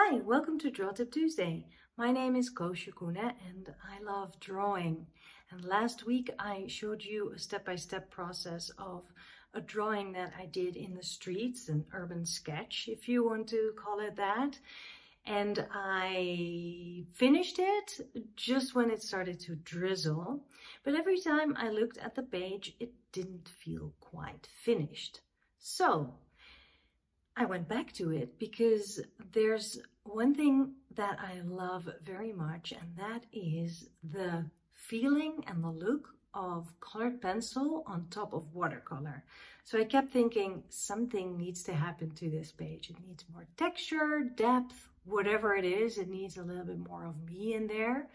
Hi, welcome to Draw Tip Tuesday. My name is Koosje Koene and I love drawing. And last week I showed you a step-by-step process of a drawing that I did in the streets, an urban sketch, if you want to call it that. And I finished it just when it started to drizzle. But every time I looked at the page, it didn't feel quite finished. So I went back to it because there's one thing that I love very much, and that is the feeling and the look of colored pencil on top of watercolor. So I kept thinking something needs to happen to this page. It needs more texture, depth, whatever it is. It needs a little bit more of me in there.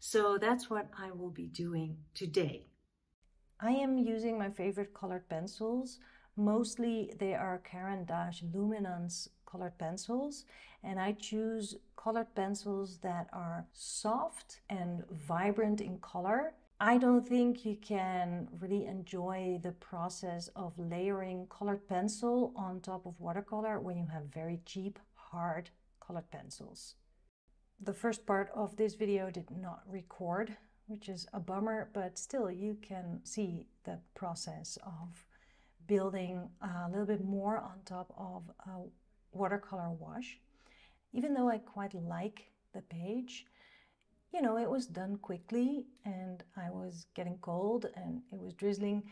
So that's what I will be doing today. I am using my favorite colored pencils. Mostly they are Caran d'Ache Luminance colored pencils, and I choose colored pencils that are soft and vibrant in color. I don't think you can really enjoy the process of layering colored pencil on top of watercolor when you have very cheap, hard colored pencils. The first part of this video did not record, which is a bummer, but still you can see the process of building a little bit more on top of a watercolor wash. Even though I quite like the page, you know, it was done quickly and I was getting cold and it was drizzling,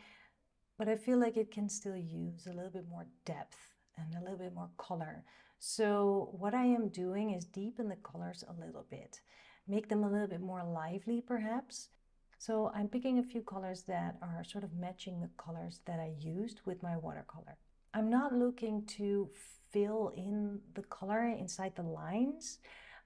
but I feel like it can still use a little bit more depth and a little bit more color. So what I am doing is deepen the colors a little bit, make them a little bit more lively perhaps. So I'm picking a few colors that are sort of matching the colors that I used with my watercolor. I'm not looking to fill in the color inside the lines.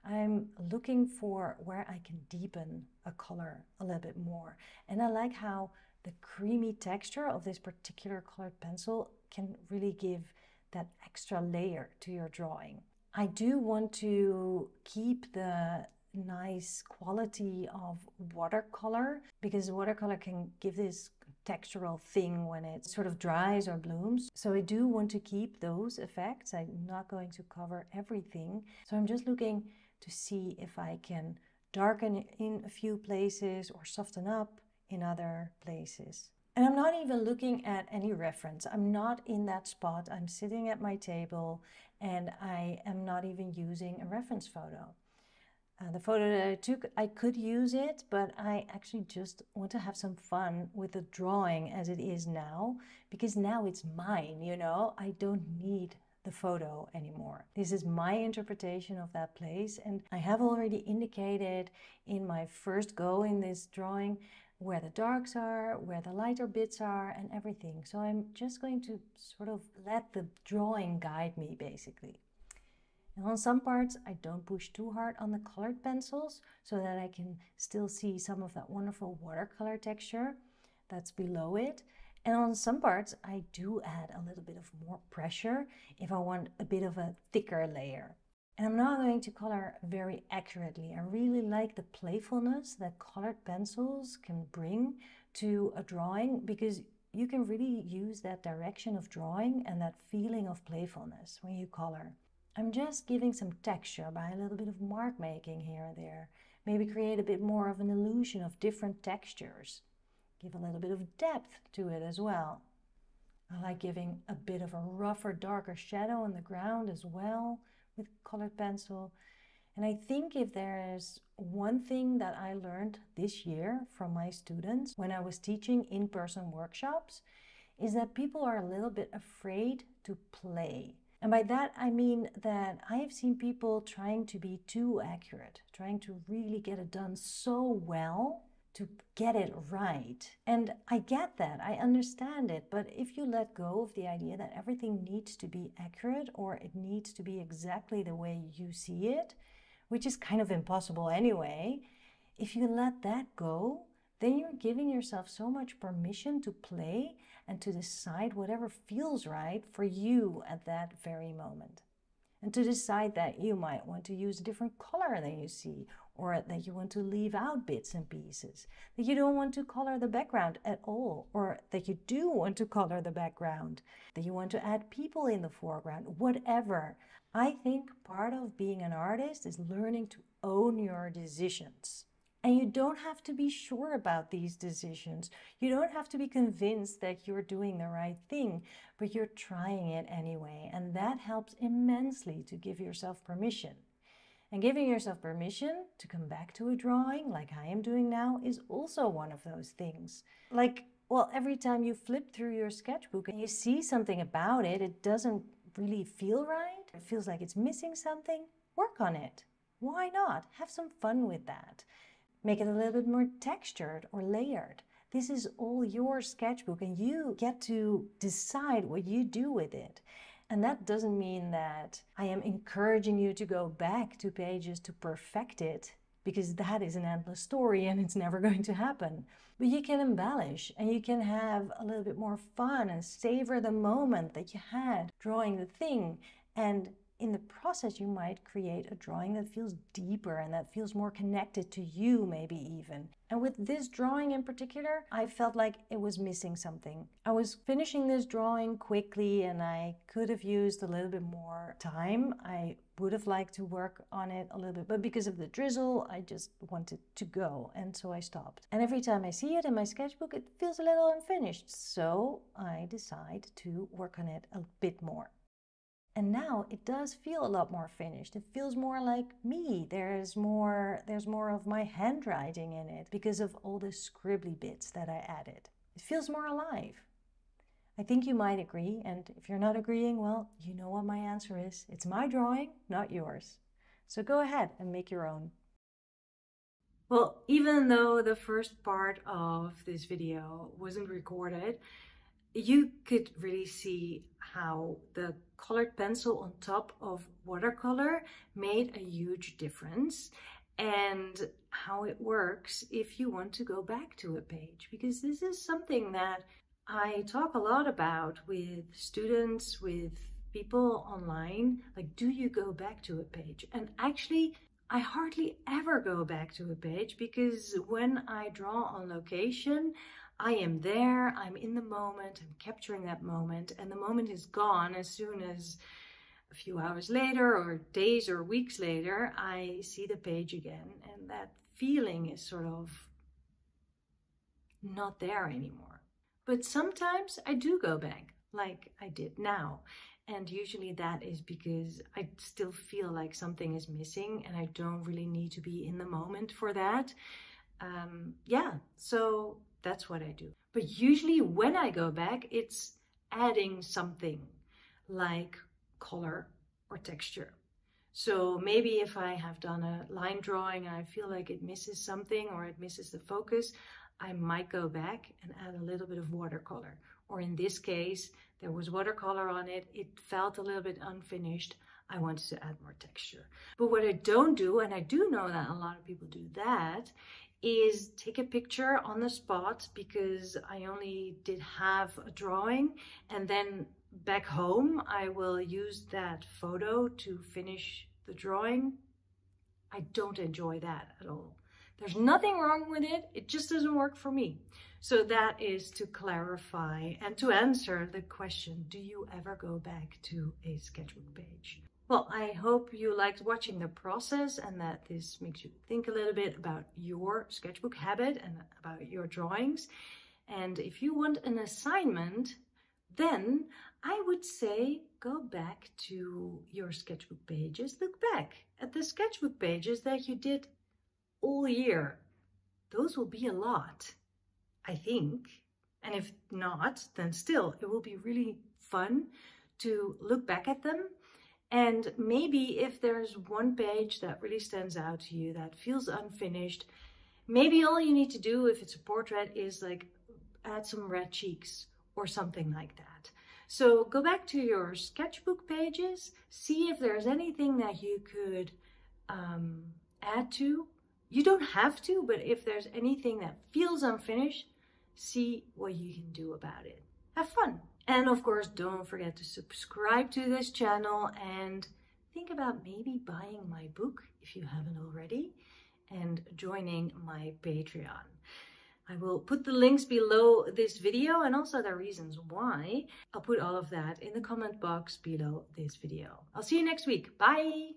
I'm looking for where I can deepen a color a little bit more. And I like how the creamy texture of this particular colored pencil can really give that extra layer to your drawing. I do want to keep the nice quality of watercolor, because watercolor can give this textural thing when it sort of dries or blooms. So I do want to keep those effects. I'm not going to cover everything. So I'm just looking to see if I can darken in a few places or soften up in other places. And I'm not even looking at any reference. I'm not in that spot. I'm sitting at my table and I am not even using a reference photo. The photo that I took, I could use it, but I actually just want to have some fun with the drawing as it is now, because now it's mine, you know, I don't need the photo anymore. This is my interpretation of that place, and I have already indicated in my first go in this drawing where the darks are, where the lighter bits are, and everything. So I'm just going to sort of let the drawing guide me, basically. And on some parts, I don't push too hard on the colored pencils so that I can still see some of that wonderful watercolor texture that's below it. And on some parts, I do add a little bit of more pressure if I want a bit of a thicker layer. And I'm not going to color very accurately. I really like the playfulness that colored pencils can bring to a drawing, because you can really use that direction of drawing and that feeling of playfulness when you color. I'm just giving some texture by a little bit of mark making here and there. Maybe create a bit more of an illusion of different textures. Give a little bit of depth to it as well. I like giving a bit of a rougher, darker shadow on the ground as well with colored pencil. And I think if there is one thing that I learned this year from my students when I was teaching in-person workshops, is that people are a little bit afraid to play. And by that, I mean that I have seen people trying to be too accurate, trying to really get it done so well to get it right. And I get that, I understand it, but if you let go of the idea that everything needs to be accurate or it needs to be exactly the way you see it, which is kind of impossible anyway, if you let that go, then you're giving yourself so much permission to play and to decide whatever feels right for you at that very moment. And to decide that you might want to use a different color than you see, or that you want to leave out bits and pieces, that you don't want to color the background at all, or that you do want to color the background, that you want to add people in the foreground, whatever. I think part of being an artist is learning to own your decisions. And you don't have to be sure about these decisions. You don't have to be convinced that you're doing the right thing, but you're trying it anyway. And that helps immensely to give yourself permission. And giving yourself permission to come back to a drawing, like I am doing now, is also one of those things. Like, well, every time you flip through your sketchbook and you see something about it, it doesn't really feel right. It feels like it's missing something. Work on it. Why not? Have some fun with that. Make it a little bit more textured or layered. This is all your sketchbook and you get to decide what you do with it. And that doesn't mean that I am encouraging you to go back to pages to perfect it, because that is an endless story and it's never going to happen. But you can embellish and you can have a little bit more fun and savor the moment that you had drawing the thing. And in the process, you might create a drawing that feels deeper and that feels more connected to you, maybe even. And with this drawing in particular, I felt like it was missing something. I was finishing this drawing quickly and I could have used a little bit more time. I would have liked to work on it a little bit, but because of the drizzle, I just wanted to go, and so I stopped. And every time I see it in my sketchbook, it feels a little unfinished, so I decide to work on it a bit more. And now it does feel a lot more finished. It feels more like me. There's more of my handwriting in it because of all the scribbly bits that I added. It feels more alive. I think you might agree, and if you're not agreeing, well, you know what my answer is. It's my drawing, not yours. So go ahead and make your own. Well, even though the first part of this video wasn't recorded, you could really see how the colored pencil on top of watercolor made a huge difference, and how it works if you want to go back to a page, because this is something that I talk a lot about with students, with people online. Like, do you go back to a page? And actually, I hardly ever go back to a page, because when I draw on location, I am there, I'm in the moment, I'm capturing that moment, and the moment is gone as soon as a few hours later or days or weeks later, I see the page again, and that feeling is sort of not there anymore. But sometimes I do go back, like I did now. And usually that is because I still feel like something is missing and I don't really need to be in the moment for that. Yeah, so that's what I do. But usually when I go back, it's adding something like color or texture. So maybe if I have done a line drawing and I feel like it misses something or it misses the focus, I might go back and add a little bit of watercolor. Or in this case, there was watercolor on it. It felt a little bit unfinished. I wanted to add more texture. But what I don't do, and I do know that a lot of people do that, is take a picture on the spot, because I only did half a drawing, and then back home I will use that photo to finish the drawing. I don't enjoy that at all. There's nothing wrong with it, it just doesn't work for me. So that is to clarify and to answer the question, do you ever go back to a sketchbook page? Well, I hope you liked watching the process and that this makes you think a little bit about your sketchbook habit and about your drawings. And if you want an assignment, then I would say go back to your sketchbook pages. Look back at the sketchbook pages that you did all year. Those will be a lot, I think. And if not, then still, it will be really fun to look back at them. And maybe if there's one page that really stands out to you that feels unfinished, maybe all you need to do if it's a portrait is like add some red cheeks or something like that. So go back to your sketchbook pages, see if there's anything that you could add to. You don't have to, but if there's anything that feels unfinished, see what you can do about it. Have fun. And of course, don't forget to subscribe to this channel and think about maybe buying my book if you haven't already. and joining my Patreon. I will put the links below this video and also the reasons why. I'll put all of that in the comment box below this video. I'll see you next week. Bye!